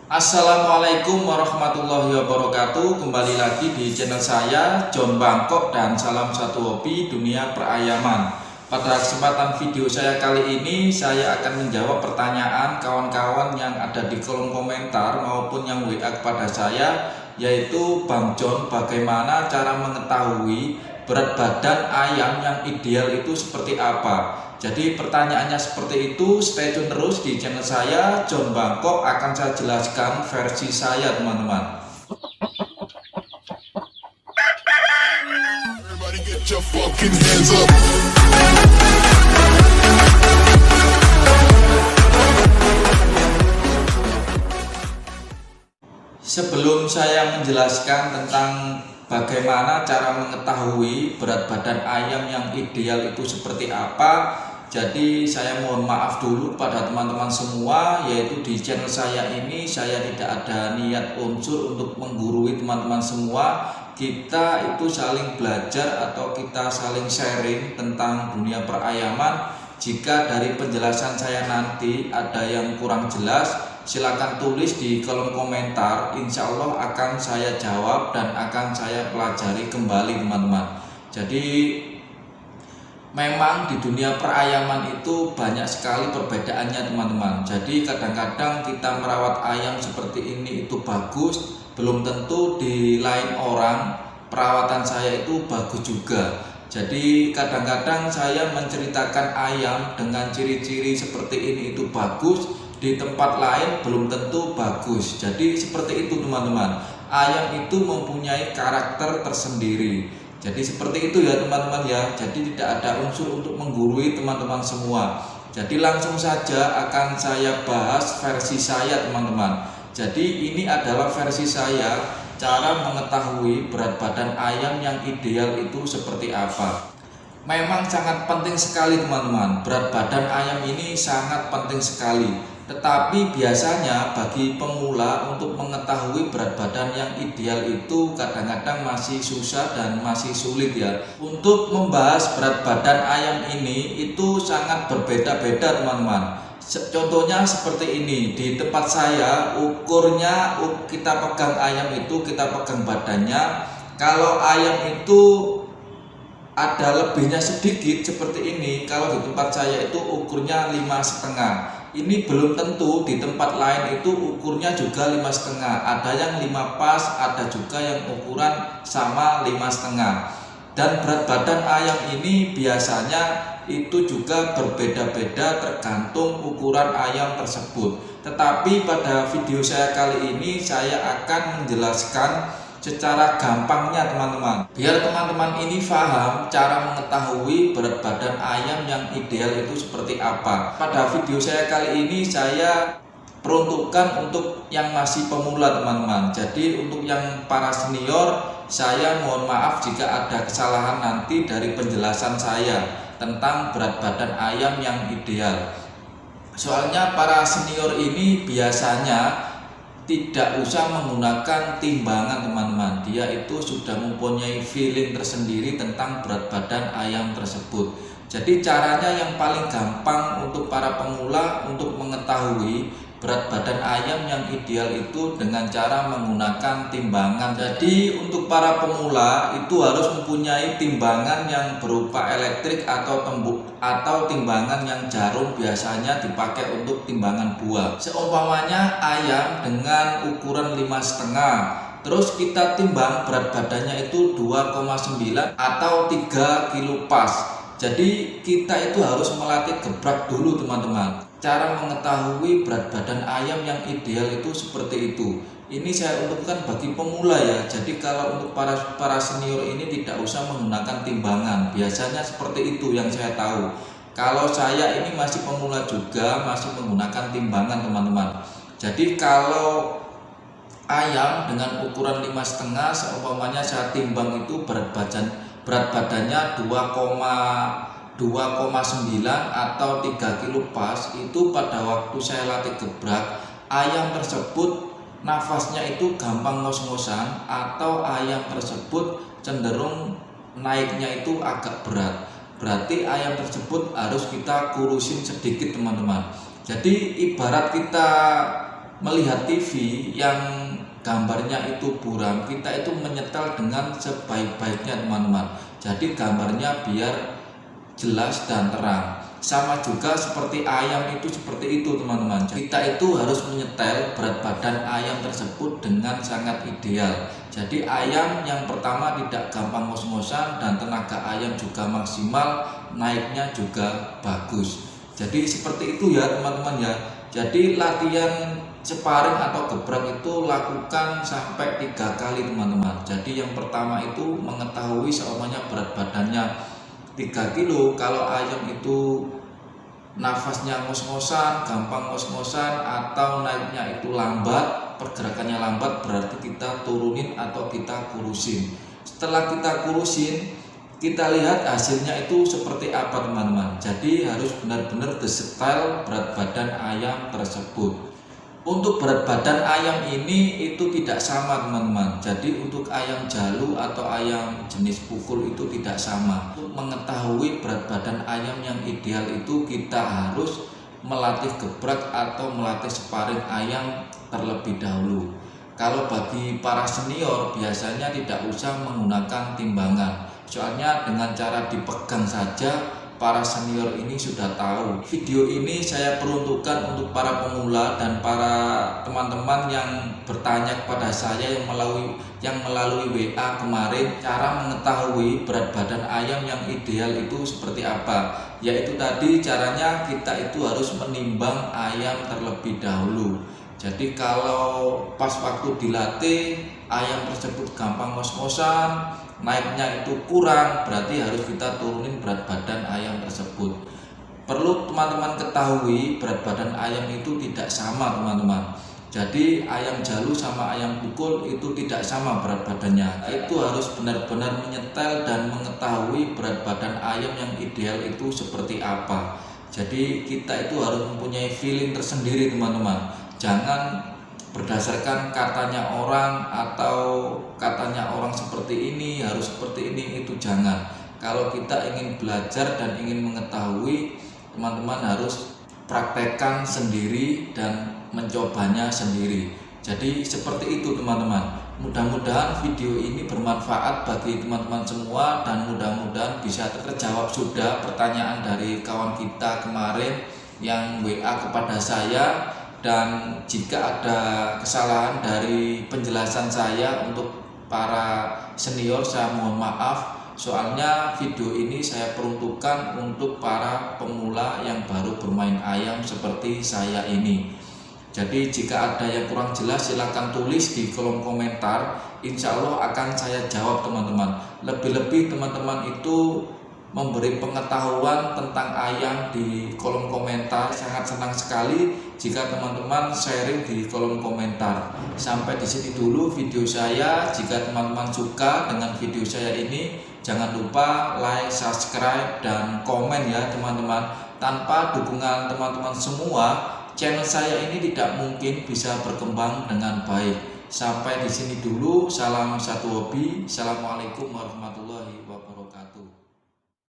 Assalamualaikum warahmatullahi wabarakatuh. Kembali lagi di channel saya John Bangkok dan salam satu hobi dunia perayaman. Pada kesempatan video saya kali ini saya akan menjawab pertanyaan kawan-kawan yang ada di kolom komentar maupun yang WA kepada saya, yaitu Bang John, bagaimana cara mengetahui berat badan ayam yang ideal itu seperti apa? Jadi pertanyaannya seperti itu, stay tune terus di channel saya John Bangkok, akan saya jelaskan versi saya teman-teman. Sebelum saya menjelaskan tentang bagaimana cara mengetahui berat badan ayam yang ideal itu seperti apa, jadi saya mohon maaf dulu pada teman-teman semua, yaitu di channel saya ini saya tidak ada niat unsur untuk menggurui teman-teman semua. Kita itu saling belajar atau kita saling sharing tentang dunia perayaman. Jika dari penjelasan saya nanti ada yang kurang jelas, silakan tulis di kolom komentar, insya Allah akan saya jawab dan akan saya pelajari kembali teman-teman. Jadi memang di dunia perayaman itu banyak sekali perbedaannya teman-teman. Jadi kadang-kadang kita merawat ayam seperti ini itu bagus, belum tentu di lain orang perawatan saya itu bagus juga. Jadi kadang-kadang saya menceritakan ayam dengan ciri-ciri seperti ini itu bagus, di tempat lain belum tentu bagus. Jadi seperti itu teman-teman. Ayam itu mempunyai karakter tersendiri. Jadi seperti itu ya teman-teman ya. Jadi tidak ada unsur untuk menggurui teman-teman semua. Jadi langsung saja akan saya bahas versi saya teman-teman. Jadi ini adalah versi saya, cara mengetahui berat badan ayam yang ideal itu seperti apa. Memang sangat penting sekali teman-teman. Berat badan ayam ini sangat penting sekali. Tetapi biasanya bagi pemula untuk mengetahui berat badan yang ideal itu kadang-kadang masih susah dan masih sulit ya. Untuk membahas berat badan ayam ini itu sangat berbeda-beda teman-teman. Contohnya seperti ini, di tempat saya ukurnya kita pegang ayam itu, kita pegang badannya. Kalau ayam itu ada lebihnya sedikit seperti ini, kalau di tempat saya itu ukurnya 5,5. Ini belum tentu di tempat lain itu ukurnya juga 5,5. Ada yang 5 pas, ada juga yang ukuran sama 5,5. Dan berat badan ayam ini biasanya itu juga berbeda-beda tergantung ukuran ayam tersebut. Tetapi pada video saya kali ini saya akan menjelaskan secara gampangnya teman-teman, biar teman-teman ini paham cara mengetahui berat badan ayam yang ideal itu seperti apa. Pada video saya kali ini saya peruntukkan untuk yang masih pemula teman-teman. Jadi untuk yang para senior, saya mohon maaf jika ada kesalahan nanti dari penjelasan saya tentang berat badan ayam yang ideal. Soalnya para senior ini biasanya tidak usah menggunakan timbangan teman-teman. Dia itu sudah mempunyai feeling tersendiri tentang berat badan ayam tersebut. Jadi caranya yang paling gampang untuk para pemula untuk mengetahui berat badan ayam yang ideal itu dengan cara menggunakan timbangan. Jadi untuk para pemula itu harus mempunyai timbangan yang berupa elektrik atau timbangan yang jarum, biasanya dipakai untuk timbangan buah. Seumpamanya ayam dengan ukuran 5,5, terus kita timbang berat badannya itu 2,9 atau 3 kilo pas. Jadi kita itu harus melatih gebrak dulu teman-teman. Cara mengetahui berat badan ayam yang ideal itu seperti itu. Ini saya untukkan bagi pemula ya. Jadi kalau untuk para senior ini tidak usah menggunakan timbangan. Biasanya seperti itu yang saya tahu. Kalau saya ini masih pemula juga, masih menggunakan timbangan teman-teman. Jadi kalau ayam dengan ukuran 5,5, seumpamanya saya timbang itu berat badannya 2,9 atau 3 kilo pas, itu pada waktu saya latih gebrak, ayam tersebut nafasnya itu gampang ngos-ngosan atau ayam tersebut cenderung naiknya itu agak berat. Berarti ayam tersebut harus kita kurusin sedikit teman-teman. Jadi ibarat kita melihat TV yang gambarnya itu buram, kita itu menyetel dengan sebaik-baiknya teman-teman. Jadi gambarnya biar jelas dan terang. Sama juga seperti ayam itu seperti itu teman-teman. Kita itu harus menyetel berat badan ayam tersebut dengan sangat ideal. Jadi ayam yang pertama tidak gampang ngos-ngosan dan tenaga ayam juga maksimal, naiknya juga bagus. Jadi seperti itu ya teman-teman ya. Jadi latihan sparring atau gebrak itu lakukan sampai 3 kali teman-teman. Jadi yang pertama itu mengetahui semuanya berat badannya 3 kilo. Kalau ayam itu nafasnya ngos-ngosan, gampang ngos-ngosan atau naiknya itu lambat, pergerakannya lambat, berarti kita turunin atau kita kurusin. Setelah kita kurusin, kita lihat hasilnya itu seperti apa teman-teman. Jadi harus benar-benar detail berat badan ayam tersebut. Untuk berat badan ayam ini itu tidak sama teman-teman. Jadi untuk ayam jalu atau ayam jenis pukul itu tidak sama. Untuk mengetahui berat badan ayam yang ideal itu kita harus melatih gebrak atau melatih sparring ayam terlebih dahulu. Kalau bagi para senior biasanya tidak usah menggunakan timbangan. Soalnya dengan cara dipegang saja para senior ini sudah tahu. Video ini saya peruntukkan untuk para pemula dan para teman-teman yang bertanya kepada saya yang melalui WA kemarin, cara mengetahui berat badan ayam yang ideal itu seperti apa. Yaitu tadi caranya kita itu harus menimbang ayam terlebih dahulu. Jadi kalau pas waktu dilatih ayam tersebut gampang ngos-ngosan, naiknya itu kurang, berarti harus kita turunin berat badan ayam tersebut. Perlu teman-teman ketahui berat badan ayam itu tidak sama teman-teman. Jadi ayam jalu sama ayam pukul itu tidak sama berat badannya. Itu harus benar-benar menyetel dan mengetahui berat badan ayam yang ideal itu seperti apa. Jadi kita itu harus mempunyai feeling tersendiri teman-teman. Jangan berdasarkan katanya orang atau katanya orang seperti ini harus seperti ini, itu jangan. Kalau kita ingin belajar dan ingin mengetahui, teman-teman harus praktekkan sendiri dan mencobanya sendiri. Jadi seperti itu teman-teman. Mudah-mudahan video ini bermanfaat bagi teman-teman semua dan mudah-mudahan bisa terjawab sudah pertanyaan dari kawan kita kemarin yang WA kepada saya. Dan jika ada kesalahan dari penjelasan saya untuk para senior, saya mohon maaf. Soalnya video ini saya peruntukkan untuk para pemula yang baru bermain ayam seperti saya ini. Jadi jika ada yang kurang jelas silahkan tulis di kolom komentar. Insya Allah akan saya jawab teman-teman. Lebih-lebih teman-teman itu memberi pengetahuan tentang ayam di kolom komentar. Sangat senang sekali jika teman-teman sharing di kolom komentar. Sampai di sini dulu video saya. Jika teman-teman suka dengan video saya ini, jangan lupa like, subscribe, dan komen ya teman-teman. Tanpa dukungan teman-teman semua, channel saya ini tidak mungkin bisa berkembang dengan baik. Sampai di sini dulu. Salam satu hobi. Assalamualaikum warahmatullahi wabarakatuh.